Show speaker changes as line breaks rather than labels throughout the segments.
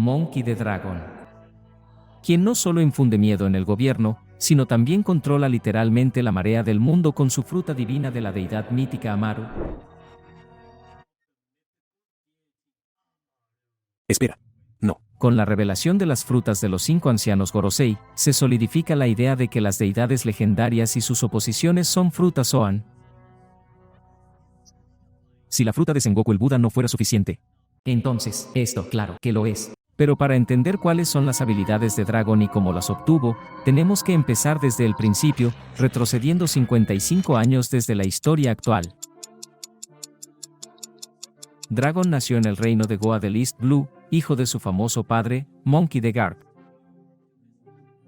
Monkey D. Dragon, quien no solo infunde miedo en el gobierno, sino también controla literalmente la marea del mundo con su fruta divina de la deidad mítica Amaru.
Espera. No.
Con la revelación de las frutas de los 5 ancianos Gorosei, se solidifica la idea de que las deidades legendarias y sus oposiciones son frutas Zoan. Si la fruta de Sengoku el Buda no fuera suficiente, entonces, esto, claro, que lo es. Pero para entender cuáles son las habilidades de Dragon y cómo las obtuvo, tenemos que empezar desde el principio, retrocediendo 55 años desde la historia actual. Dragon nació en el reino de Goa del East Blue, hijo de su famoso padre, Monkey D. Garp,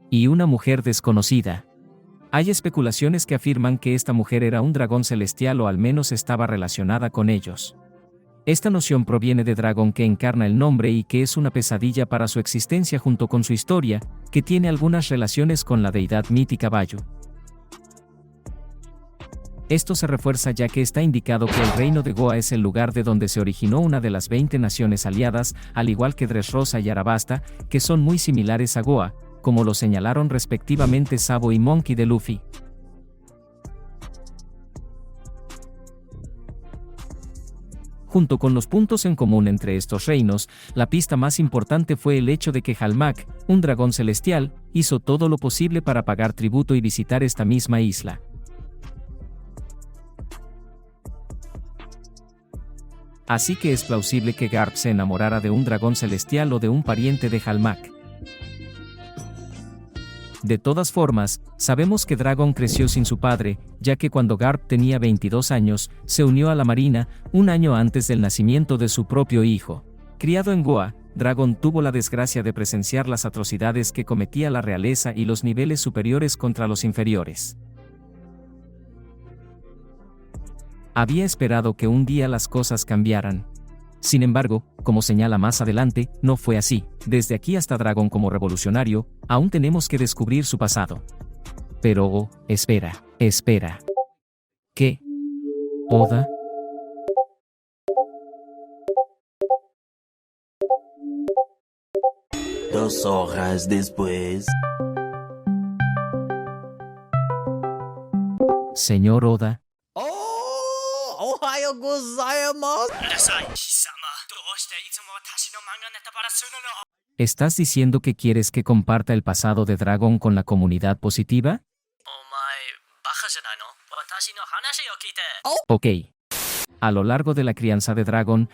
y una mujer desconocida. Hay especulaciones que afirman que esta mujer era un dragón celestial o al menos estaba relacionada con ellos. Esta noción proviene de Dragon, que encarna el nombre y que es una pesadilla para su existencia junto con su historia, que tiene algunas relaciones con la deidad mítica Bayu. Esto se refuerza ya que está indicado que el reino de Goa es el lugar de donde se originó una de las 20 naciones aliadas, al igual que Dressrosa y Arabasta, que son muy similares a Goa, como lo señalaron respectivamente Sabo y Monkey D. Luffy. Junto con los puntos en común entre estos reinos, la pista más importante fue el hecho de que Halmak, un dragón celestial, hizo todo lo posible para pagar tributo y visitar esta misma isla. Así que es plausible que Garp se enamorara de un dragón celestial o de un pariente de Halmak. De todas formas, sabemos que Dragon creció sin su padre, ya que cuando Garp tenía 22 años, se unió a la Marina, un año antes del nacimiento de su propio hijo. Criado en Goa, Dragon tuvo la desgracia de presenciar las atrocidades que cometía la realeza y los niveles superiores contra los inferiores. Había esperado que un día las cosas cambiaran. Sin embargo, como señala más adelante, no fue así. Desde aquí hasta Dragon como revolucionario, aún tenemos que descubrir su pasado. Pero, espera. ¿Qué? ¿Oda?
Dos horas después.
Señor Oda.
¡Ohayo gozaimasu!
¿Estás diciendo que quieres que comparta el pasado de Dragon con la comunidad positiva? Ok. A lo largo de la crianza de Dragon,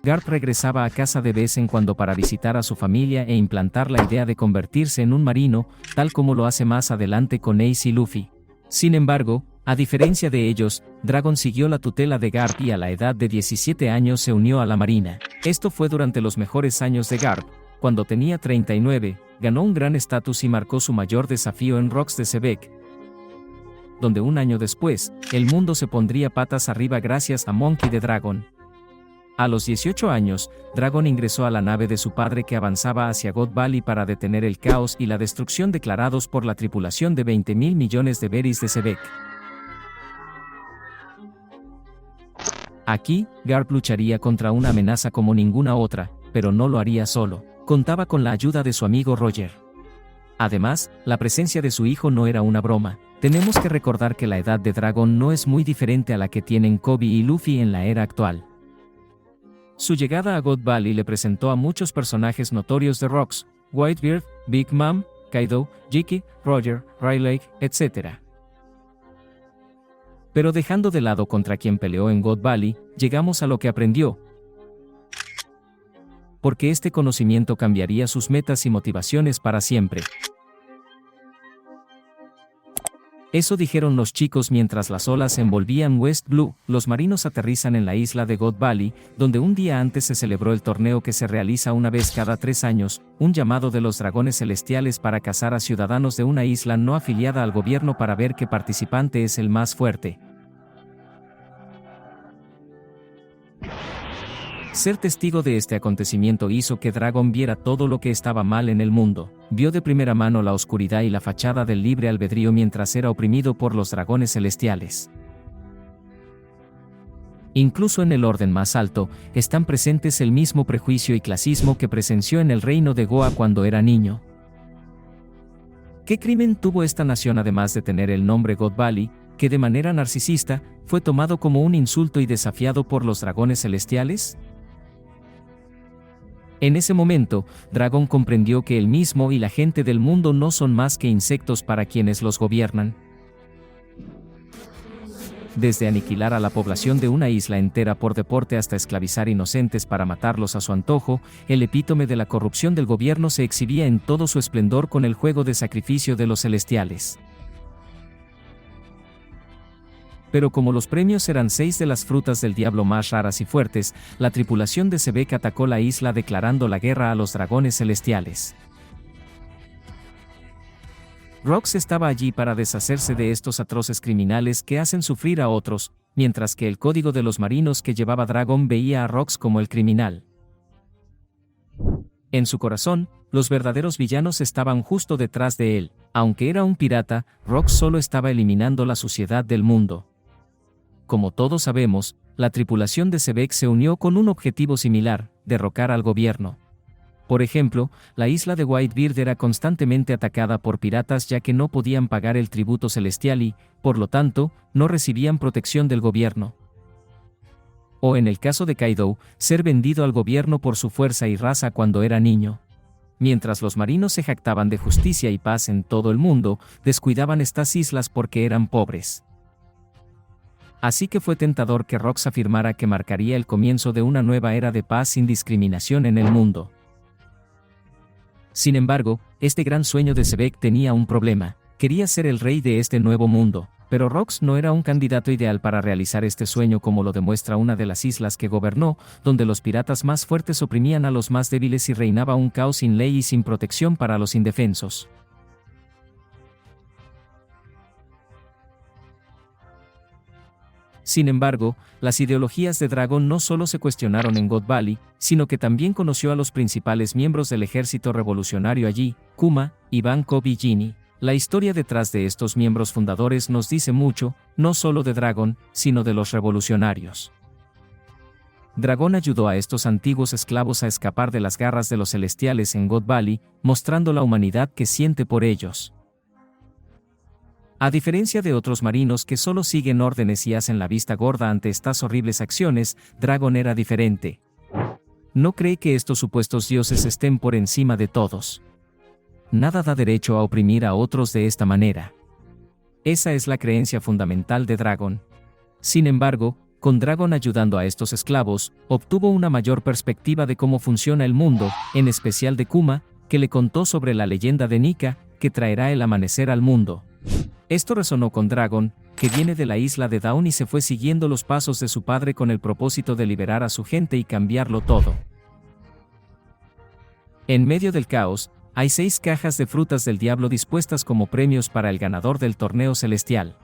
Garp regresaba a casa de vez en cuando para visitar a su familia e implantar la idea de convertirse en un marino, tal como lo hace más adelante con Ace y Luffy. Sin embargo, a diferencia de ellos, Dragon siguió la tutela de Garp y a la edad de 17 años se unió a la Marina. Esto fue durante los mejores años de Garp. Cuando tenía 39, ganó un gran estatus y marcó su mayor desafío en Rocks de Sebek, donde un año después, el mundo se pondría patas arriba gracias a Monkey D. Dragon. A los 18 años, Dragon ingresó a la nave de su padre que avanzaba hacia God Valley para detener el caos y la destrucción declarados por la tripulación de 20.000 millones de berries de Sebek. Aquí, Garp lucharía contra una amenaza como ninguna otra, pero no lo haría solo. Contaba con la ayuda de su amigo Roger. Además, la presencia de su hijo no era una broma. Tenemos que recordar que la edad de Dragon no es muy diferente a la que tienen Kobe y Luffy en la era actual. Su llegada a God Valley le presentó a muchos personajes notorios de Rocks: Whitebeard, Big Mom, Kaido, Jiki, Roger, Rayleigh, etc. Pero dejando de lado contra quien peleó en God Valley, llegamos a lo que aprendió. Porque este conocimiento cambiaría sus metas y motivaciones para siempre. Eso dijeron los chicos mientras las olas envolvían West Blue. Los marinos aterrizan en la isla de God Valley, donde un día antes se celebró el torneo que se realiza una vez cada 3 años, un llamado de los dragones celestiales para cazar a ciudadanos de una isla no afiliada al gobierno para ver qué participante es el más fuerte. Ser testigo de este acontecimiento hizo que Dragon viera todo lo que estaba mal en el mundo. Vio de primera mano la oscuridad y la fachada del libre albedrío mientras era oprimido por los dragones celestiales. Incluso en el orden más alto, están presentes el mismo prejuicio y clasismo que presenció en el reino de Goa cuando era niño. ¿Qué crimen tuvo esta nación además de tener el nombre God Valley, que de manera narcisista, fue tomado como un insulto y desafiado por los dragones celestiales? En ese momento, Dragon comprendió que él mismo y la gente del mundo no son más que insectos para quienes los gobiernan. Desde aniquilar a la población de una isla entera por deporte hasta esclavizar inocentes para matarlos a su antojo, el epítome de la corrupción del gobierno se exhibía en todo su esplendor con el juego de sacrificio de los celestiales. Pero como los premios eran 6 de las frutas del diablo más raras y fuertes, la tripulación de Sebek atacó la isla declarando la guerra a los dragones celestiales. Rox estaba allí para deshacerse de estos atroces criminales que hacen sufrir a otros, mientras que el código de los marinos que llevaba Dragon veía a Rox como el criminal. En su corazón, los verdaderos villanos estaban justo detrás de él. Aunque era un pirata, Rox solo estaba eliminando la suciedad del mundo. Como todos sabemos, la tripulación de Sebek se unió con un objetivo similar: derrocar al gobierno. Por ejemplo, la isla de Whitebeard era constantemente atacada por piratas ya que no podían pagar el tributo celestial y, por lo tanto, no recibían protección del gobierno. O en el caso de Kaido, ser vendido al gobierno por su fuerza y raza cuando era niño. Mientras los marinos se jactaban de justicia y paz en todo el mundo, descuidaban estas islas porque eran pobres. Así que fue tentador que Rox afirmara que marcaría el comienzo de una nueva era de paz sin discriminación en el mundo. Sin embargo, este gran sueño de Sebek tenía un problema: quería ser el rey de este nuevo mundo, pero Rox no era un candidato ideal para realizar este sueño, como lo demuestra una de las islas que gobernó, donde los piratas más fuertes oprimían a los más débiles y reinaba un caos sin ley y sin protección para los indefensos. Sin embargo, las ideologías de Dragon no solo se cuestionaron en God Valley, sino que también conoció a los principales miembros del ejército revolucionario allí: Kuma, Ivankov y Ginny. La historia detrás de estos miembros fundadores nos dice mucho, no solo de Dragon, sino de los revolucionarios. Dragon ayudó a estos antiguos esclavos a escapar de las garras de los celestiales en God Valley, mostrando la humanidad que siente por ellos. A diferencia de otros marinos que solo siguen órdenes y hacen la vista gorda ante estas horribles acciones, Dragon era diferente. No cree que estos supuestos dioses estén por encima de todos. Nada da derecho a oprimir a otros de esta manera. Esa es la creencia fundamental de Dragon. Sin embargo, con Dragon ayudando a estos esclavos, obtuvo una mayor perspectiva de cómo funciona el mundo, en especial de Kuma, que le contó sobre la leyenda de Nika, que traerá el amanecer al mundo. Esto resonó con Dragon, que viene de la isla de Dawn y se fue siguiendo los pasos de su padre con el propósito de liberar a su gente y cambiarlo todo. En medio del caos, hay 6 cajas de frutas del diablo dispuestas como premios para el ganador del torneo celestial.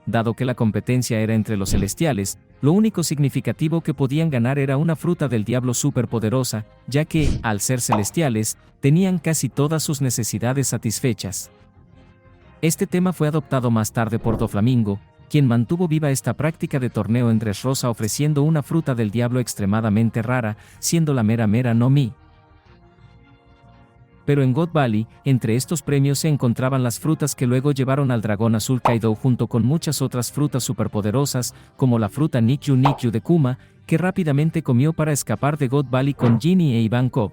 Dado que la competencia era entre los celestiales, lo único significativo que podían ganar era una fruta del diablo superpoderosa, ya que, al ser celestiales, tenían casi todas sus necesidades satisfechas. Este tema fue adoptado más tarde por Doflamingo, quien mantuvo viva esta práctica de torneo en Dressrosa ofreciendo una fruta del diablo extremadamente rara, siendo la Mera Mera no Mi. Pero en God Valley, entre estos premios se encontraban las frutas que luego llevaron al dragón azul Kaido junto con muchas otras frutas superpoderosas, como la fruta Nikyu Nikyu de Kuma, que rápidamente comió para escapar de God Valley con Ginny e Ivankov.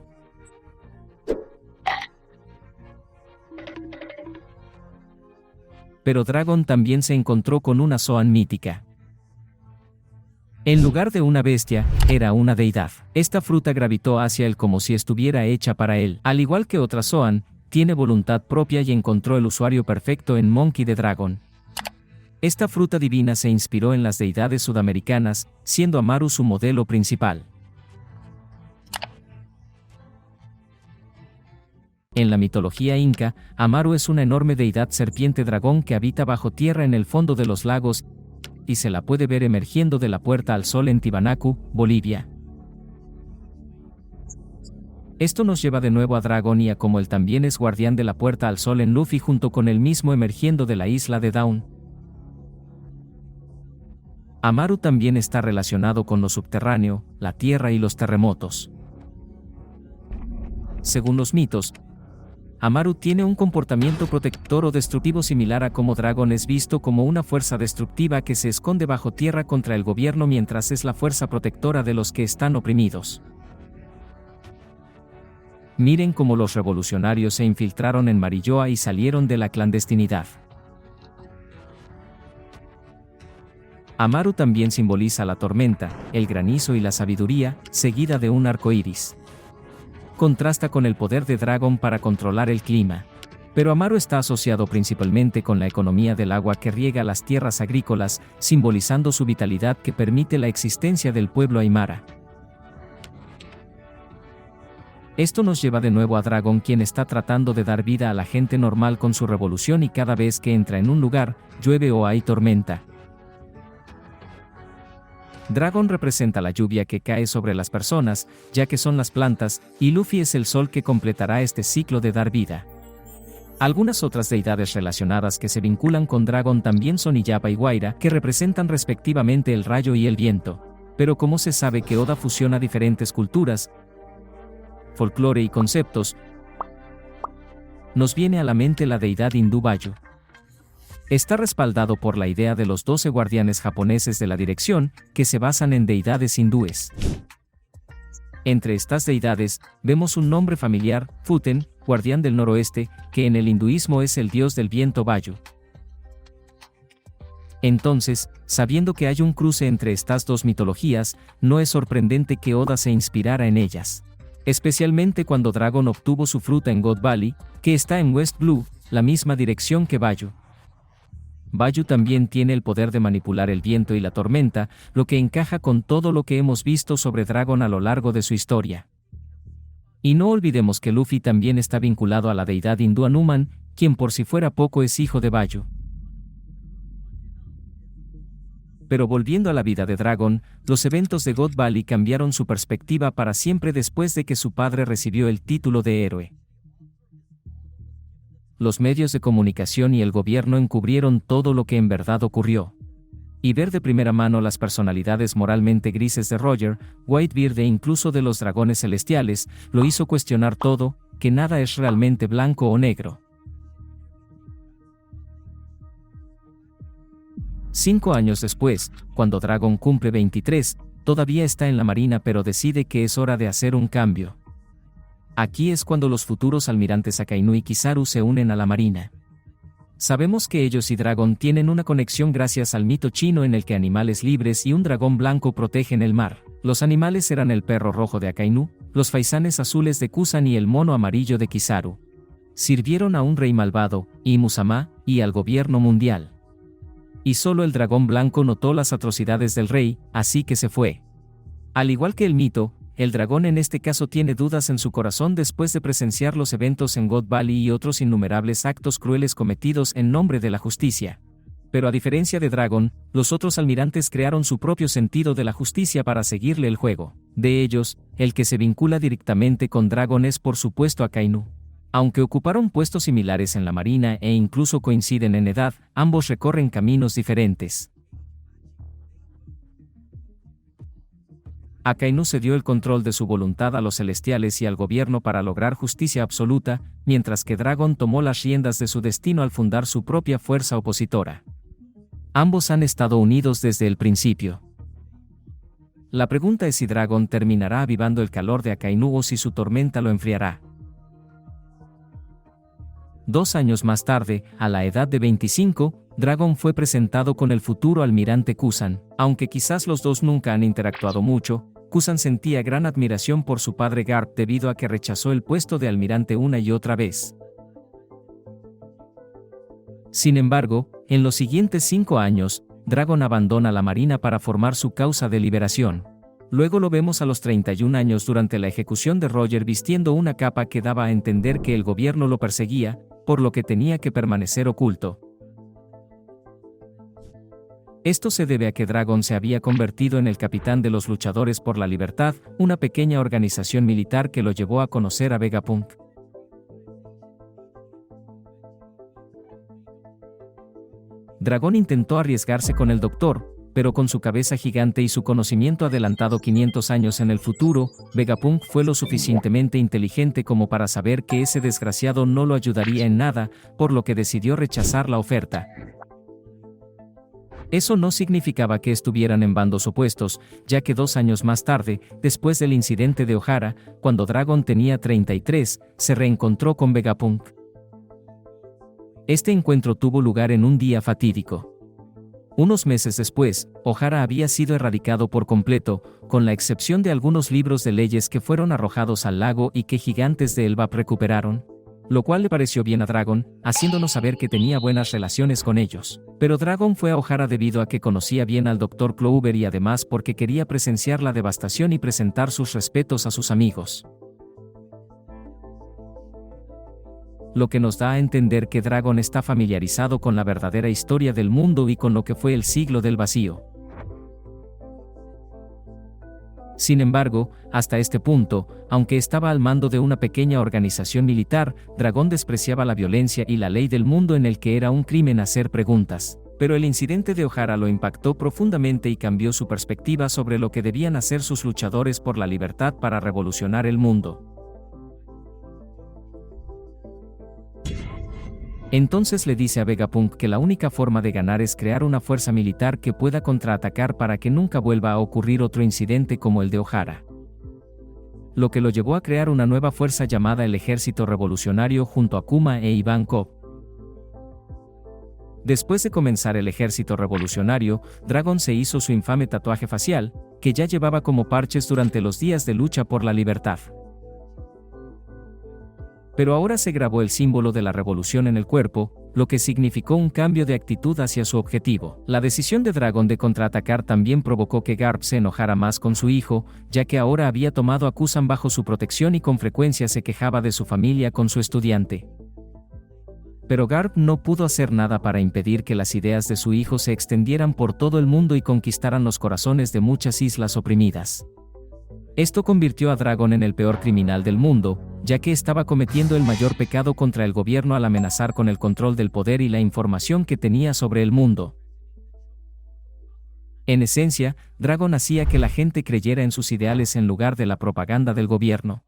Pero Dragon también se encontró con una Zoan mítica. En lugar de una bestia, era una deidad. Esta fruta gravitó hacia él como si estuviera hecha para él. Al igual que otras Zoan, tiene voluntad propia y encontró el usuario perfecto en Monkey D. Dragon. Esta fruta divina se inspiró en las deidades sudamericanas, siendo Amaru su modelo principal. En la mitología inca, Amaru es una enorme deidad serpiente dragón que habita bajo tierra en el fondo de los lagos, y se la puede ver emergiendo de la Puerta al Sol en Tiwanaku, Bolivia. Esto nos lleva de nuevo a Dragon y a cómo él también es guardián de la Puerta al Sol en Luffy junto con él mismo emergiendo de la isla de Dawn. Amaru también está relacionado con lo subterráneo, la tierra y los terremotos. Según los mitos, Amaru tiene un comportamiento protector o destructivo similar a como Dragon es visto como una fuerza destructiva que se esconde bajo tierra contra el gobierno mientras es la fuerza protectora de los que están oprimidos. Miren cómo los revolucionarios se infiltraron en Marilloa y salieron de la clandestinidad. Amaru también simboliza la tormenta, el granizo y la sabiduría, seguida de un arco iris. Contrasta con el poder de Dragon para controlar el clima. Pero Amaru está asociado principalmente con la economía del agua que riega las tierras agrícolas, simbolizando su vitalidad que permite la existencia del pueblo aymara. Esto nos lleva de nuevo a Dragon, quien está tratando de dar vida a la gente normal con su revolución, y cada vez que entra en un lugar, llueve o hay tormenta. Dragon representa la lluvia que cae sobre las personas, ya que son las plantas, y Luffy es el sol que completará este ciclo de dar vida. Algunas otras deidades relacionadas que se vinculan con Dragon también son Illapa y Guaira, que representan respectivamente el rayo y el viento. Pero como se sabe que Oda fusiona diferentes culturas, folclore y conceptos, nos viene a la mente la deidad hindú Vayu. Está respaldado por la idea de los 12 guardianes japoneses de la dirección, que se basan en deidades hindúes. Entre estas deidades, vemos un nombre familiar, Futen, guardián del noroeste, que en el hinduismo es el dios del viento Vayu. Entonces, sabiendo que hay un cruce entre estas dos mitologías, no es sorprendente que Oda se inspirara en ellas. Especialmente cuando Dragon obtuvo su fruta en God Valley, que está en West Blue, la misma dirección que Vayu. Vayu también tiene el poder de manipular el viento y la tormenta, lo que encaja con todo lo que hemos visto sobre Dragon a lo largo de su historia. Y no olvidemos que Luffy también está vinculado a la deidad hindú Hanuman, quien por si fuera poco es hijo de Vayu. Pero volviendo a la vida de Dragon, los eventos de God Valley cambiaron su perspectiva para siempre después de que su padre recibió el título de héroe. Los medios de comunicación y el gobierno encubrieron todo lo que en verdad ocurrió. Y ver de primera mano las personalidades moralmente grises de Roger, Whitebeard e incluso de los dragones celestiales, lo hizo cuestionar todo, que nada es realmente blanco o negro. 5 años después, cuando Dragon cumple 23, todavía está en la marina pero decide que es hora de hacer un cambio. Aquí es cuando los futuros almirantes Akainu y Kizaru se unen a la marina. Sabemos que ellos y Dragon tienen una conexión gracias al mito chino en el que animales libres y un dragón blanco protegen el mar. Los animales eran el perro rojo de Akainu, los faisanes azules de Kusan y el mono amarillo de Kizaru. Sirvieron a un rey malvado, Imusama, y al gobierno mundial. Y solo el dragón blanco notó las atrocidades del rey, así que se fue. Al igual que el mito, el dragón en este caso tiene dudas en su corazón después de presenciar los eventos en God Valley y otros innumerables actos crueles cometidos en nombre de la justicia. Pero a diferencia de Dragon, los otros almirantes crearon su propio sentido de la justicia para seguirle el juego. De ellos, el que se vincula directamente con Dragon es por supuesto Akainu. Aunque ocuparon puestos similares en la marina e incluso coinciden en edad, ambos recorren caminos diferentes. Akainu cedió el control de su voluntad a los celestiales y al gobierno para lograr justicia absoluta, mientras que Dragon tomó las riendas de su destino al fundar su propia fuerza opositora. Ambos han estado unidos desde el principio. La pregunta es si Dragon terminará avivando el calor de Akainu o si su tormenta lo enfriará. 2 años más tarde, a la edad de 25, Dragon fue presentado con el futuro almirante Kusan. Aunque quizás los dos nunca han interactuado mucho, Kusan sentía gran admiración por su padre Garp debido a que rechazó el puesto de almirante una y otra vez. Sin embargo, en los siguientes 5 años, Dragon abandona la marina para formar su causa de liberación. Luego lo vemos a los 31 años durante la ejecución de Roger vistiendo una capa que daba a entender que el gobierno lo perseguía, por lo que tenía que permanecer oculto. Esto se debe a que Dragon se había convertido en el capitán de los Luchadores por la Libertad, una pequeña organización militar que lo llevó a conocer a Vegapunk. Dragon intentó arriesgarse con el Doctor, pero con su cabeza gigante y su conocimiento adelantado 500 años en el futuro, Vegapunk fue lo suficientemente inteligente como para saber que ese desgraciado no lo ayudaría en nada, por lo que decidió rechazar la oferta. Eso no significaba que estuvieran en bandos opuestos, ya que 2 años más tarde, después del incidente de Ohara, cuando Dragon tenía 33, se reencontró con Vegapunk. Este encuentro tuvo lugar en un día fatídico. Unos meses después, Ohara había sido erradicado por completo, con la excepción de algunos libros de leyes que fueron arrojados al lago y que gigantes de Elbap recuperaron, lo cual le pareció bien a Dragon, haciéndonos saber que tenía buenas relaciones con ellos. Pero Dragon fue a Ohara debido a que conocía bien al Dr. Clover y además porque quería presenciar la devastación y presentar sus respetos a sus amigos. Lo que nos da a entender que Dragon está familiarizado con la verdadera historia del mundo y con lo que fue el siglo del vacío. Sin embargo, hasta este punto, aunque estaba al mando de una pequeña organización militar, Dragon despreciaba la violencia y la ley del mundo en el que era un crimen hacer preguntas. Pero el incidente de Ohara lo impactó profundamente y cambió su perspectiva sobre lo que debían hacer sus luchadores por la libertad para revolucionar el mundo. Entonces le dice a Vegapunk que la única forma de ganar es crear una fuerza militar que pueda contraatacar para que nunca vuelva a ocurrir otro incidente como el de Ohara. Lo que lo llevó a crear una nueva fuerza llamada el Ejército Revolucionario junto a Kuma e Ivankov. Después de comenzar el Ejército Revolucionario, Dragon se hizo su infame tatuaje facial, que ya llevaba como parches durante los días de lucha por la libertad. Pero ahora se grabó el símbolo de la revolución en el cuerpo, lo que significó un cambio de actitud hacia su objetivo. La decisión de Dragon de contraatacar también provocó que Garp se enojara más con su hijo, ya que ahora había tomado a Kusan bajo su protección y con frecuencia se quejaba de su familia con su estudiante. Pero Garp no pudo hacer nada para impedir que las ideas de su hijo se extendieran por todo el mundo y conquistaran los corazones de muchas islas oprimidas. Esto convirtió a Dragon en el peor criminal del mundo, ya que estaba cometiendo el mayor pecado contra el gobierno al amenazar con el control del poder y la información que tenía sobre el mundo. En esencia, Dragon hacía que la gente creyera en sus ideales en lugar de la propaganda del gobierno.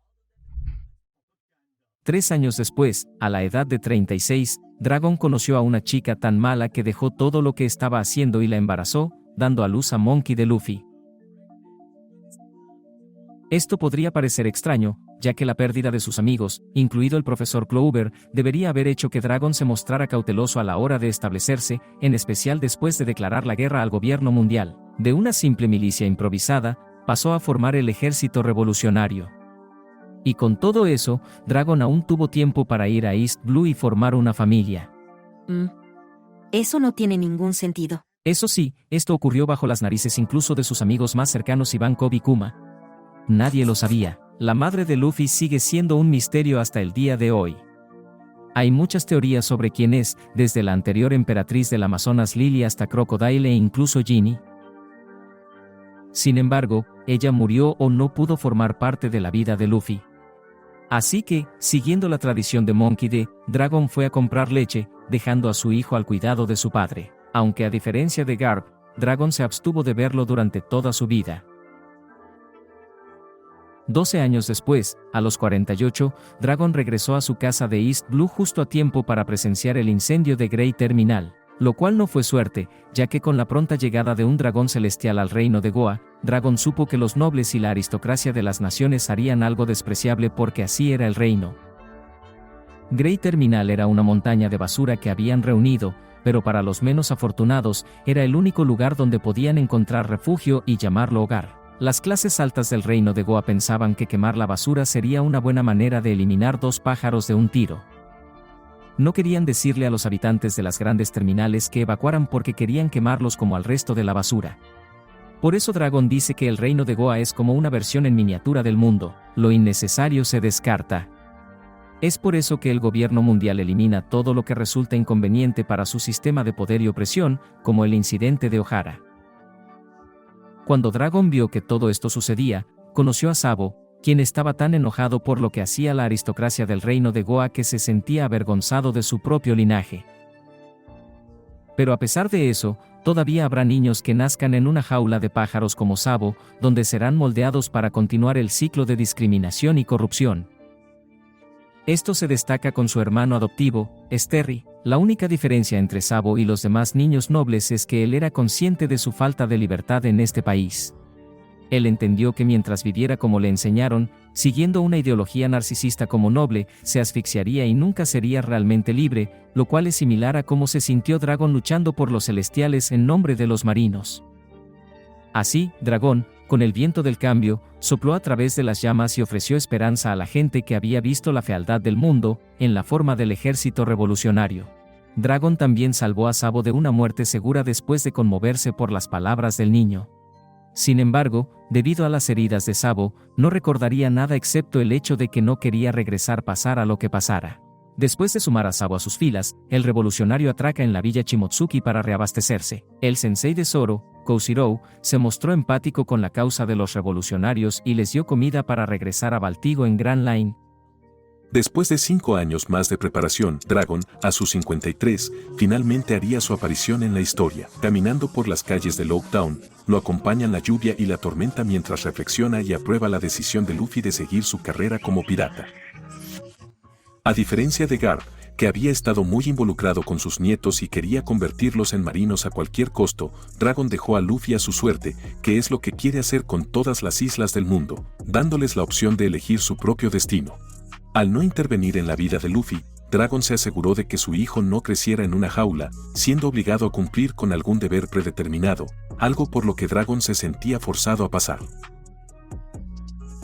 3 años después, a la edad de 36, Dragon conoció a una chica tan mala que dejó todo lo que estaba haciendo y la embarazó, dando a luz a Monkey D. Luffy. Esto podría parecer extraño, ya que la pérdida de sus amigos, incluido el profesor Clover, debería haber hecho que Dragon se mostrara cauteloso a la hora de establecerse, en especial después de declarar la guerra al gobierno mundial. De una simple milicia improvisada, pasó a formar el ejército revolucionario. Y con todo eso, Dragon aún tuvo tiempo para ir a East Blue y formar una familia.
Eso no tiene ningún sentido.
Eso sí, esto ocurrió bajo las narices incluso de sus amigos más cercanos Ivankov y Kuma. Nadie lo sabía. La madre de Luffy sigue siendo un misterio hasta el día de hoy. Hay muchas teorías sobre quién es, desde la anterior emperatriz del Amazonas Lily hasta Crocodile e incluso Ginny. Sin embargo, ella murió o no pudo formar parte de la vida de Luffy. Así que, siguiendo la tradición de Monkey D., Dragon fue a comprar leche, dejando a su hijo al cuidado de su padre. Aunque a diferencia de Garp, Dragon se abstuvo de verlo durante toda su vida. 12 años después, a los 48, Dragon regresó a su casa de East Blue justo a tiempo para presenciar el incendio de Great Terminal, lo cual no fue suerte, ya que con la pronta llegada de un dragón celestial al reino de Goa, Dragon supo que los nobles y la aristocracia de las naciones harían algo despreciable porque así era el reino. Great Terminal era una montaña de basura que habían reunido, pero para los menos afortunados, era el único lugar donde podían encontrar refugio y llamarlo hogar. Las clases altas del reino de Goa pensaban que quemar la basura sería una buena manera de eliminar 2 pájaros de un tiro. No querían decirle a los habitantes de las grandes terminales que evacuaran porque querían quemarlos como al resto de la basura. Por eso Dragon dice que el reino de Goa es como una versión en miniatura del mundo, lo innecesario se descarta. Es por eso que el gobierno mundial elimina todo lo que resulta inconveniente para su sistema de poder y opresión, como el incidente de Ohara. Cuando Dragon vio que todo esto sucedía, conoció a Sabo, quien estaba tan enojado por lo que hacía la aristocracia del reino de Goa que se sentía avergonzado de su propio linaje. Pero a pesar de eso, todavía habrá niños que nazcan en una jaula de pájaros como Sabo, donde serán moldeados para continuar el ciclo de discriminación y corrupción. Esto se destaca con su hermano adoptivo, Sterry. La única diferencia entre Sabo y los demás niños nobles es que él era consciente de su falta de libertad en este país. Él entendió que mientras viviera como le enseñaron, siguiendo una ideología narcisista como noble, se asfixiaría y nunca sería realmente libre, lo cual es similar a cómo se sintió Dragon luchando por los celestiales en nombre de los marinos. Así, Dragon, con el viento del cambio, sopló a través de las llamas y ofreció esperanza a la gente que había visto la fealdad del mundo, en la forma del ejército revolucionario. Dragon también salvó a Sabo de una muerte segura después de conmoverse por las palabras del niño. Sin embargo, debido a las heridas de Sabo, no recordaría nada excepto el hecho de que no quería regresar pasara lo que pasara. Después de sumar a Sabo a sus filas, el revolucionario atraca en la villa Shimotsuki para reabastecerse. El sensei de Zoro, Koshiro, se mostró empático con la causa de los revolucionarios y les dio comida para regresar a Baltigo en Grand Line.
Después de 5 años más de preparación, Dragon, a sus 53, finalmente haría su aparición en la historia. Caminando por las calles de Lockdown, lo acompañan la lluvia y la tormenta mientras reflexiona y aprueba la decisión de Luffy de seguir su carrera como pirata. A diferencia de Garp, que había estado muy involucrado con sus nietos y quería convertirlos en marinos a cualquier costo, Dragon dejó a Luffy a su suerte, que es lo que quiere hacer con todas las islas del mundo, dándoles la opción de elegir su propio destino. Al no intervenir en la vida de Luffy, Dragon se aseguró de que su hijo no creciera en una jaula, siendo obligado a cumplir con algún deber predeterminado, algo por lo que Dragon se sentía forzado a pasar.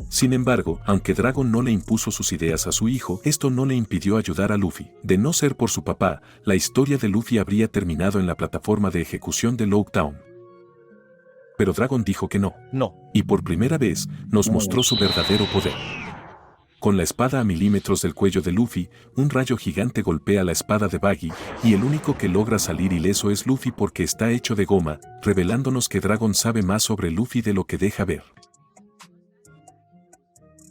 Sin embargo, aunque Dragon no le impuso sus ideas a su hijo, esto no le impidió ayudar a Luffy. De no ser por su papá, la historia de Luffy habría terminado en la plataforma de ejecución de Lockdown. Pero Dragon dijo que no. Y por primera vez, nos mostró su verdadero poder. Con la espada a milímetros del cuello de Luffy, un rayo gigante golpea la espada de Buggy, y el único que logra salir ileso es Luffy porque está hecho de goma, revelándonos que Dragon sabe más sobre Luffy de lo que deja ver.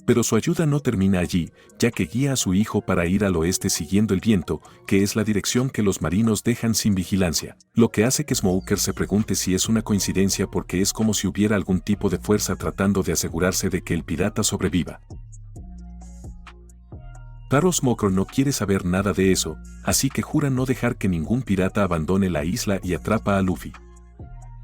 Pero su ayuda no termina allí, ya que guía a su hijo para ir al oeste siguiendo el viento, que es la dirección que los marinos dejan sin vigilancia, lo que hace que Smoker se pregunte si es una coincidencia porque es como si hubiera algún tipo de fuerza tratando de asegurarse de que el pirata sobreviva. Taro Smoker no quiere saber nada de eso, así que jura no dejar que ningún pirata abandone la isla y atrapa a Luffy.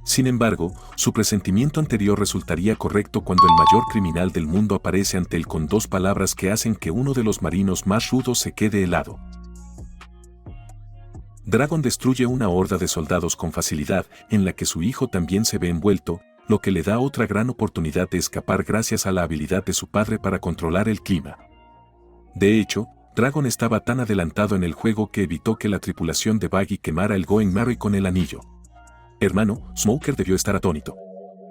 Sin embargo, su presentimiento anterior resultaría correcto cuando el mayor criminal del mundo aparece ante él con 2 palabras que hacen que uno de los marinos más rudos se quede helado. Dragon destruye una horda de soldados con facilidad, en la que su hijo también se ve envuelto, lo que le da otra gran oportunidad de escapar gracias a la habilidad de su padre para controlar el clima. De hecho, Dragon estaba tan adelantado en el juego que evitó que la tripulación de Buggy quemara el Going Merry con el anillo. Hermano, Smoker debió estar atónito.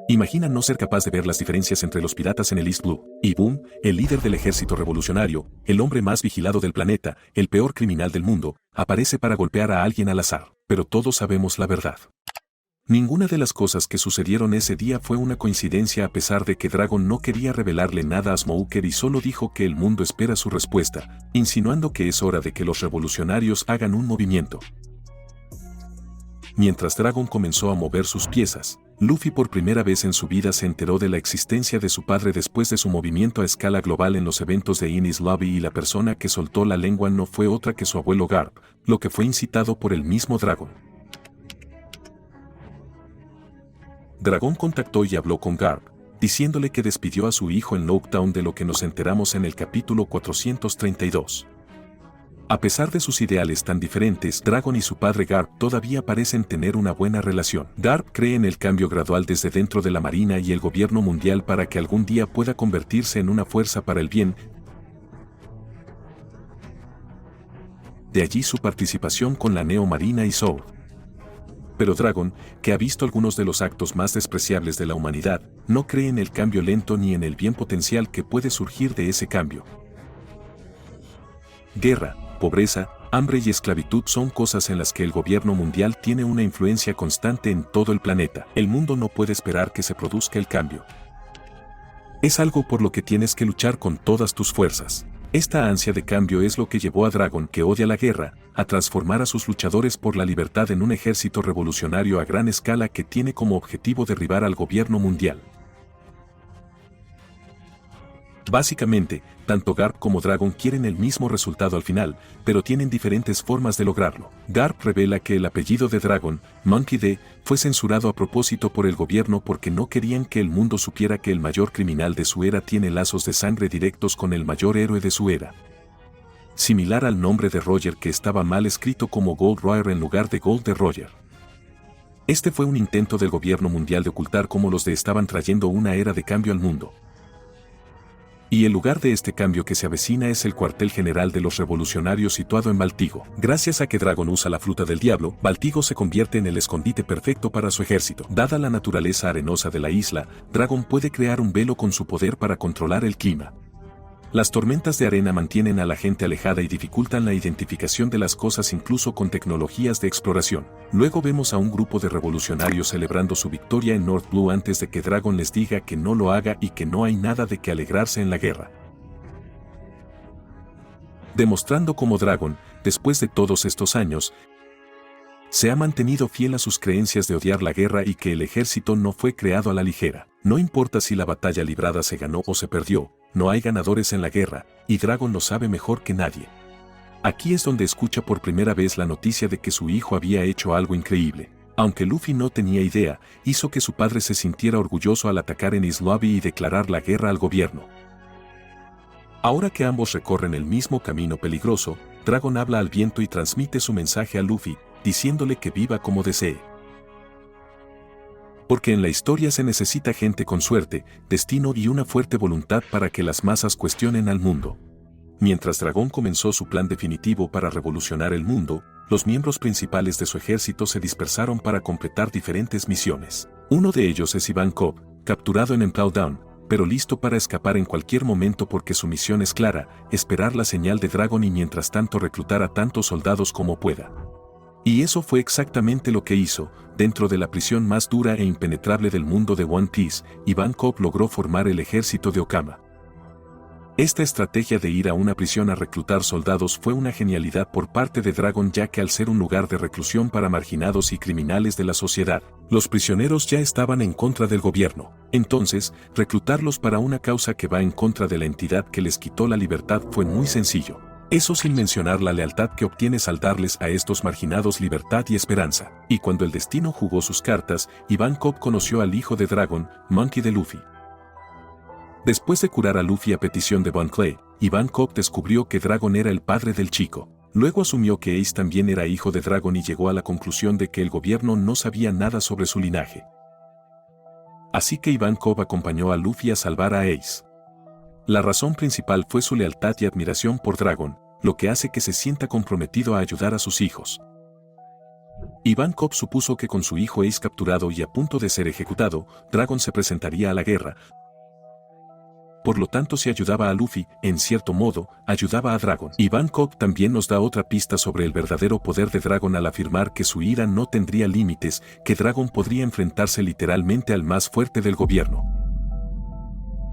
Imagina no ser capaz de ver las diferencias entre los piratas en el East Blue. Y Boom, el líder del ejército revolucionario, el hombre más vigilado del planeta, el peor criminal del mundo, aparece para golpear a alguien al azar. Pero todos sabemos la verdad. Ninguna de las cosas que sucedieron ese día fue una coincidencia a pesar de que Dragon no quería revelarle nada a Smoker y solo dijo que el mundo espera su respuesta, insinuando que es hora de que los revolucionarios hagan un movimiento. Mientras Dragon comenzó a mover sus piezas, Luffy por primera vez en su vida se enteró de la existencia de su padre después de su movimiento a escala global en los eventos de Enies Lobby y la persona que soltó la lengua no fue otra que su abuelo Garp, lo que fue incitado por el mismo Dragon. Dragon contactó y habló con Garp, diciéndole que despidió a su hijo en Lockdown de lo que nos enteramos en el capítulo 432. A pesar de sus ideales tan diferentes, Dragon y su padre Garp todavía parecen tener una buena relación. Garp cree en el cambio gradual desde dentro de la Marina y el gobierno mundial para que algún día pueda convertirse en una fuerza para el bien. De allí su participación con la Neo Marina y Sword. Pero Dragon, que ha visto algunos de los actos más despreciables de la humanidad, no cree en el cambio lento ni en el bien potencial que puede surgir de ese cambio. Guerra, pobreza, hambre y esclavitud son cosas en las que el gobierno mundial tiene una influencia constante en todo el planeta. El mundo no puede esperar que se produzca el cambio. Es algo por lo que tienes que luchar con todas tus fuerzas. Esta ansia de cambio es lo que llevó a Dragon, que odia la guerra, a transformar a sus luchadores por la libertad en un ejército revolucionario a gran escala que tiene como objetivo derribar al gobierno mundial. Básicamente, tanto Garp como Dragon quieren el mismo resultado al final, pero tienen diferentes formas de lograrlo. Garp revela que el apellido de Dragon, Monkey D., fue censurado a propósito por el gobierno porque no querían que el mundo supiera que el mayor criminal de su era tiene lazos de sangre directos con el mayor héroe de su era. Similar al nombre de Roger, que estaba mal escrito como Gold Roger en lugar de Gold de Roger. Este fue un intento del gobierno mundial de ocultar cómo los D estaban trayendo una era de cambio al mundo. Y el lugar de este cambio que se avecina es el cuartel general de los revolucionarios situado en Baltigo. Gracias a que Dragon usa la fruta del diablo, Baltigo se convierte en el escondite perfecto para su ejército. Dada la naturaleza arenosa de la isla, Dragon puede crear un velo con su poder para controlar el clima. Las tormentas de arena mantienen a la gente alejada y dificultan la identificación de las cosas incluso con tecnologías de exploración. Luego vemos a un grupo de revolucionarios celebrando su victoria en North Blue antes de que Dragon les diga que no lo haga y que no hay nada de qué alegrarse en la guerra. Demostrando cómo Dragon, después de todos estos años, se ha mantenido fiel a sus creencias de odiar la guerra y que el ejército no fue creado a la ligera. No importa si la batalla librada se ganó o se perdió, no hay ganadores en la guerra, y Dragon lo sabe mejor que nadie. Aquí es donde escucha por primera vez la noticia de que su hijo había hecho algo increíble. Aunque Luffy no tenía idea, hizo que su padre se sintiera orgulloso al atacar en East Lobby y declarar la guerra al gobierno. Ahora que ambos recorren el mismo camino peligroso, Dragon habla al viento y transmite su mensaje a Luffy, diciéndole que viva como desee. Porque en la historia se necesita gente con suerte, destino y una fuerte voluntad para que las masas cuestionen al mundo. Mientras Dragon comenzó su plan definitivo para revolucionar el mundo, los miembros principales de su ejército se dispersaron para completar diferentes misiones. Uno de ellos es Ivankov, capturado en Impel Down, pero listo para escapar en cualquier momento porque su misión es clara, esperar la señal de Dragon y mientras tanto reclutar a tantos soldados como pueda. Y eso fue exactamente lo que hizo. Dentro de la prisión más dura e impenetrable del mundo de One Piece, Ivankov logró formar el ejército de Okama. Esta estrategia de ir a una prisión a reclutar soldados fue una genialidad por parte de Dragon, ya que al ser un lugar de reclusión para marginados y criminales de la sociedad, los prisioneros ya estaban en contra del gobierno. Entonces, reclutarlos para una causa que va en contra de la entidad que les quitó la libertad fue muy sencillo. Eso sin mencionar la lealtad que obtienes al darles a estos marginados libertad y esperanza. Y cuando el destino jugó sus cartas, Ivankov conoció al hijo de Dragon, Monkey D. Luffy. Después de curar a Luffy a petición de Von Clay, Ivankov descubrió que Dragon era el padre del chico. Luego asumió que Ace también era hijo de Dragon y llegó a la conclusión de que el gobierno no sabía nada sobre su linaje. Así que Ivankov acompañó a Luffy a salvar a Ace. La razón principal fue su lealtad y admiración por Dragon, lo que hace que se sienta comprometido a ayudar a sus hijos. Ivankov supuso que con su hijo Ace capturado y a punto de ser ejecutado, Dragon se presentaría a la guerra. Por lo tanto, si ayudaba a Luffy, en cierto modo, ayudaba a Dragon. Ivankov también nos da otra pista sobre el verdadero poder de Dragon al afirmar que su ira no tendría límites, que Dragon podría enfrentarse literalmente al más fuerte del gobierno.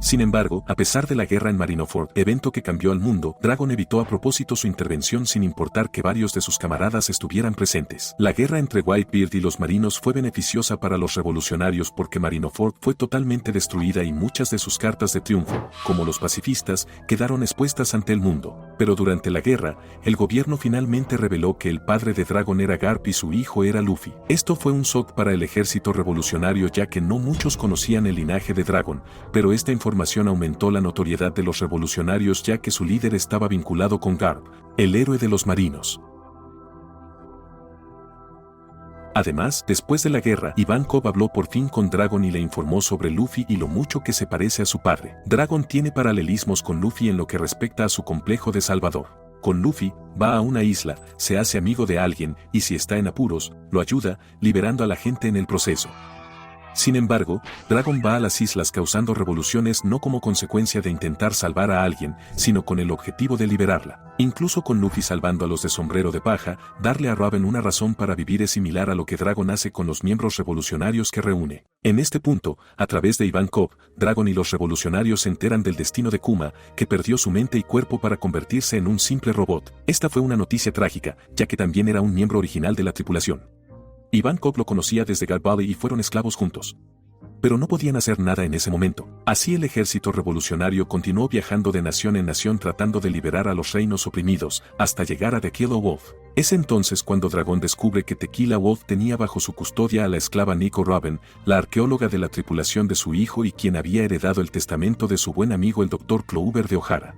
Sin embargo, a pesar de la guerra en Marineford, evento que cambió al mundo, Dragon evitó a propósito su intervención sin importar que varios de sus camaradas estuvieran presentes. La guerra entre Whitebeard y los marinos fue beneficiosa para los revolucionarios porque Marineford fue totalmente destruida y muchas de sus cartas de triunfo, como los pacifistas, quedaron expuestas ante el mundo. Pero durante la guerra, el gobierno finalmente reveló que el padre de Dragon era Garp y su hijo era Luffy. Esto fue un shock para el ejército revolucionario, ya que no muchos conocían el linaje de Dragon, pero esta información aumentó la notoriedad de los revolucionarios, ya que su líder estaba vinculado con Garp, el héroe de los marinos. Además, después de la guerra, Ivankov habló por fin con Dragon y le informó sobre Luffy y lo mucho que se parece a su padre. Dragon tiene paralelismos con Luffy en lo que respecta a su complejo de Salvador. Con Luffy, va a una isla, se hace amigo de alguien y si está en apuros, lo ayuda, liberando a la gente en el proceso. Sin embargo, Dragon va a las islas causando revoluciones no como consecuencia de intentar salvar a alguien, sino con el objetivo de liberarla. Incluso con Luffy salvando a los de sombrero de paja, darle a Robin una razón para vivir es similar a lo que Dragon hace con los miembros revolucionarios que reúne. En este punto, a través de Ivankov, Dragon y los revolucionarios se enteran del destino de Kuma, que perdió su mente y cuerpo para convertirse en un simple robot. Esta fue una noticia trágica, ya que también era un miembro original de la tripulación. Ivankov lo conocía desde Guard Valley y fueron esclavos juntos. Pero no podían hacer nada en ese momento. Así el ejército revolucionario continuó viajando de nación en nación tratando de liberar a los reinos oprimidos, hasta llegar a Tequila Wolf. Es entonces cuando Dragon descubre que Tequila Wolf tenía bajo su custodia a la esclava Nico Robin, la arqueóloga de la tripulación de su hijo y quien había heredado el testamento de su buen amigo el Dr. Clover de O'Hara.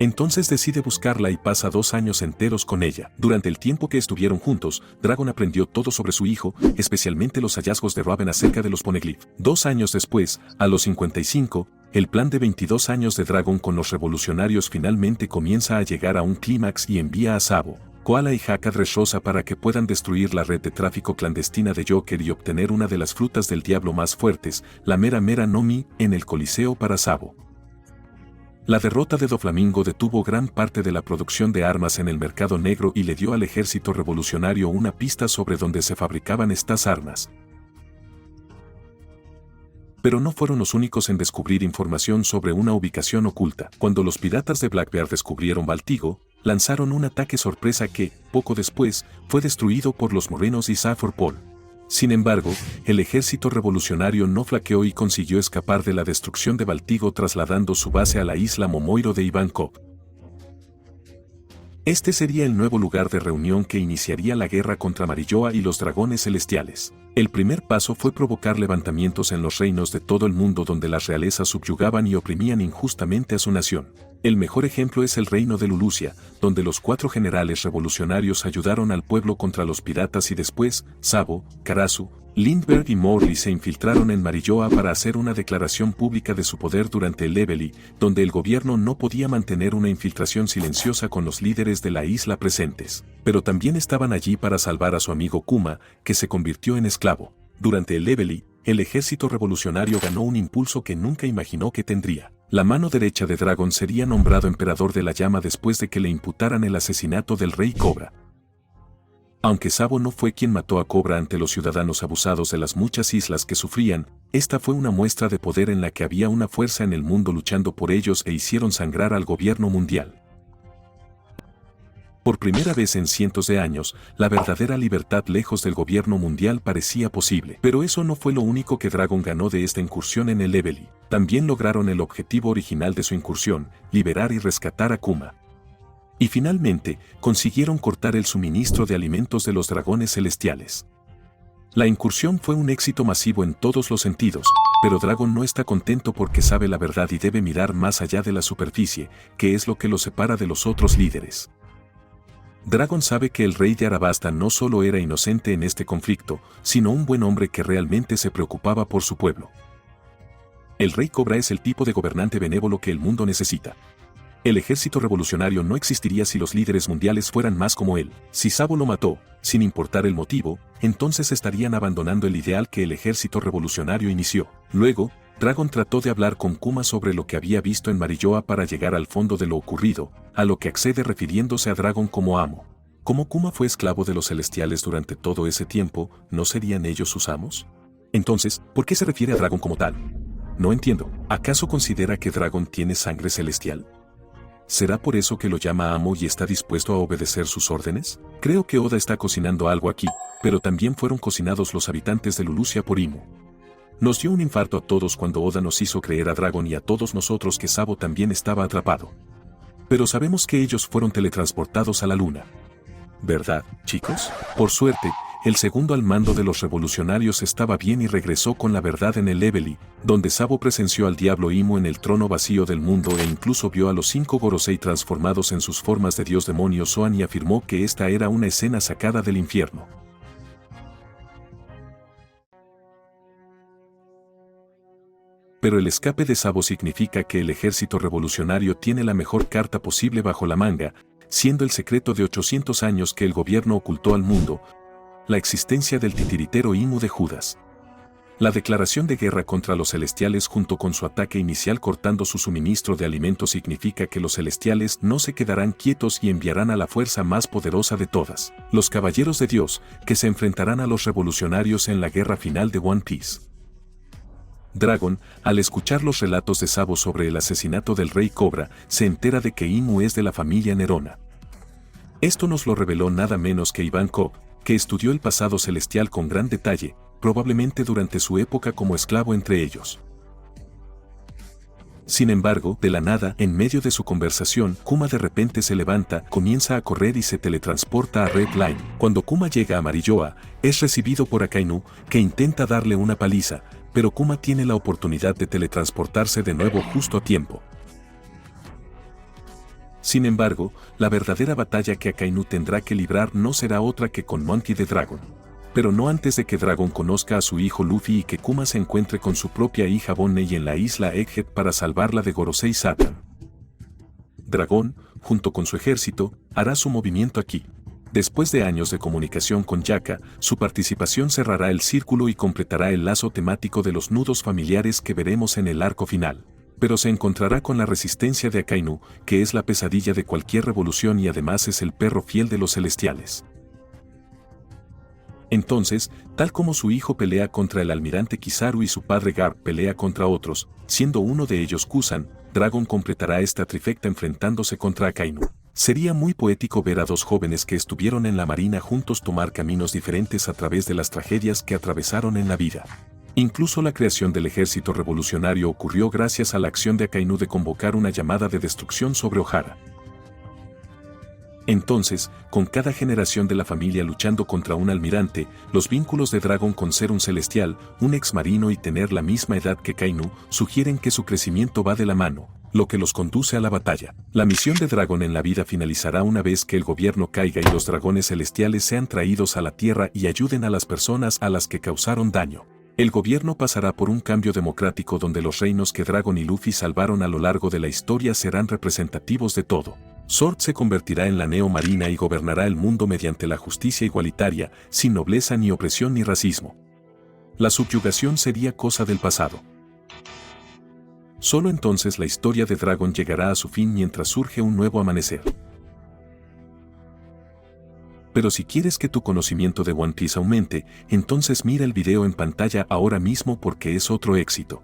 Entonces decide buscarla y pasa 2 años enteros con ella. Durante el tiempo que estuvieron juntos, Dragon aprendió todo sobre su hijo, especialmente los hallazgos de Robin acerca de los Poneglyph. 2 años después, a los 55, el plan de 22 años de Dragon con los revolucionarios finalmente comienza a llegar a un clímax y envía a Sabo, Koala y Haka Dressrosa para que puedan destruir la red de tráfico clandestina de Joker y obtener una de las frutas del diablo más fuertes, la Mera Mera no Mi, en el Coliseo para Sabo. La derrota de Doflamingo detuvo gran parte de la producción de armas en el mercado negro y le dio al ejército revolucionario una pista sobre dónde se fabricaban estas armas. Pero no fueron los únicos en descubrir información sobre una ubicación oculta. Cuando los piratas de Blackbeard descubrieron Baltigo, lanzaron un ataque sorpresa que, poco después, fue destruido por los Morinos y Safford Paul. Sin embargo, el ejército revolucionario no flaqueó y consiguió escapar de la destrucción de Baltigo trasladando su base a la isla Momoiro de Ivankov. Este sería el nuevo lugar de reunión que iniciaría la guerra contra Marilloa y los dragones celestiales. El primer paso fue provocar levantamientos en los reinos de todo el mundo donde las realezas subyugaban y oprimían injustamente a su nación. El mejor ejemplo es el reino de Lulusia, donde los 4 generales revolucionarios ayudaron al pueblo contra los piratas y después, Sabo, Karasu, Lindbergh y Morley se infiltraron en Marilloa para hacer una declaración pública de su poder durante el Leveling, donde el gobierno no podía mantener una infiltración silenciosa con los líderes de la isla presentes. Pero también estaban allí para salvar a su amigo Kuma, que se convirtió en esclavo. Durante el Leveling, el ejército revolucionario ganó un impulso que nunca imaginó que tendría. La mano derecha de Dragon sería nombrado emperador de la llama después de que le imputaran el asesinato del rey Cobra. Aunque Sabo no fue quien mató a Cobra ante los ciudadanos abusados de las muchas islas que sufrían, esta fue una muestra de poder en la que había una fuerza en el mundo luchando por ellos e hicieron sangrar al gobierno mundial. Por primera vez en cientos de años, la verdadera libertad lejos del gobierno mundial parecía posible. Pero eso no fue lo único que Dragon ganó de esta incursión en el Leveling. También lograron el objetivo original de su incursión, liberar y rescatar a Kuma. Y finalmente, consiguieron cortar el suministro de alimentos de los dragones celestiales. La incursión fue un éxito masivo en todos los sentidos, pero Dragon no está contento porque sabe la verdad y debe mirar más allá de la superficie, que es lo que lo separa de los otros líderes. Dragon sabe que el rey de Arabasta no solo era inocente en este conflicto, sino un buen hombre que realmente se preocupaba por su pueblo. El rey Cobra es el tipo de gobernante benévolo que el mundo necesita. El ejército revolucionario no existiría si los líderes mundiales fueran más como él. Si Sabo lo mató, sin importar el motivo, entonces estarían abandonando el ideal que el ejército revolucionario inició. Luego, Dragon trató de hablar con Kuma sobre lo que había visto en Marilloa para llegar al fondo de lo ocurrido, a lo que accede refiriéndose a Dragon como amo. Como Kuma fue esclavo de los celestiales durante todo ese tiempo, ¿no serían ellos sus amos? Entonces, ¿por qué se refiere a Dragon como tal? No entiendo. ¿Acaso considera que Dragon tiene sangre celestial? ¿Será por eso que lo llama amo y está dispuesto a obedecer sus órdenes? Creo que Oda está cocinando algo aquí, pero también fueron cocinados los habitantes de Lulusia por Imo. Nos dio un infarto a todos cuando Oda nos hizo creer a Dragon y a todos nosotros que Sabo también estaba atrapado. Pero sabemos que ellos fueron teletransportados a la luna. ¿Verdad, chicos? Por suerte, el segundo al mando de los revolucionarios estaba bien y regresó con la verdad en el Leveling, donde Sabo presenció al diablo Imo en el trono vacío del mundo e incluso vio a los 5 Gorosei transformados en sus formas de dios demonio Zoan y afirmó que esta era una escena sacada del infierno. Pero el escape de Sabo significa que el ejército revolucionario tiene la mejor carta posible bajo la manga, siendo el secreto de 800 años que el gobierno ocultó al mundo, la existencia del titiritero Imu de Judas. La declaración de guerra contra los celestiales junto con su ataque inicial cortando su suministro de alimentos significa que los celestiales no se quedarán quietos y enviarán a la fuerza más poderosa de todas, los caballeros de Dios, que se enfrentarán a los revolucionarios en la guerra final de One Piece. Dragon, al escuchar los relatos de Sabo sobre el asesinato del Rey Cobra, se entera de que Imu es de la familia Nerona. Esto nos lo reveló nada menos que Ivan Cobb, que estudió el pasado celestial con gran detalle, probablemente durante su época como esclavo entre ellos. Sin embargo, de la nada, en medio de su conversación, Kuma de repente se levanta, comienza a correr y se teletransporta a Red Line. Cuando Kuma llega a Marilloa, es recibido por Akainu, que intenta darle una paliza, pero Kuma tiene la oportunidad de teletransportarse de nuevo justo a tiempo. Sin embargo, la verdadera batalla que Akainu tendrá que librar no será otra que con Monkey D. Dragon. Pero no antes de que Dragon conozca a su hijo Luffy y que Kuma se encuentre con su propia hija Bonney en la isla Egghead para salvarla de Gorosei Satan. Dragon, junto con su ejército, hará su movimiento aquí. Después de años de comunicación con Yaka, su participación cerrará el círculo y completará el lazo temático de los nudos familiares que veremos en el arco final. Pero se encontrará con la resistencia de Akainu, que es la pesadilla de cualquier revolución y además es el perro fiel de los celestiales. Entonces, tal como su hijo pelea contra el almirante Kizaru y su padre Garp pelea contra otros, siendo uno de ellos Kusan, Dragon completará esta trifecta enfrentándose contra Akainu. Sería muy poético ver a dos jóvenes que estuvieron en la marina juntos tomar caminos diferentes a través de las tragedias que atravesaron en la vida. Incluso la creación del ejército revolucionario ocurrió gracias a la acción de Akainu de convocar una llamada de destrucción sobre Ohara. Entonces, con cada generación de la familia luchando contra un almirante, los vínculos de Dragon con ser un celestial, un exmarino y tener la misma edad que Akainu, sugieren que su crecimiento va de la mano, lo que los conduce a la batalla. La misión de Dragon en la vida finalizará una vez que el gobierno caiga y los dragones celestiales sean traídos a la Tierra y ayuden a las personas a las que causaron daño. El gobierno pasará por un cambio democrático donde los reinos que Dragon y Luffy salvaron a lo largo de la historia serán representativos de todo. Sword se convertirá en la Neo Marina y gobernará el mundo mediante la justicia igualitaria, sin nobleza ni opresión ni racismo. La subyugación sería cosa del pasado. Solo entonces la historia de Dragon llegará a su fin mientras surge un nuevo amanecer. Pero si quieres que tu conocimiento de One Piece aumente, entonces mira el video en pantalla ahora mismo porque es otro éxito.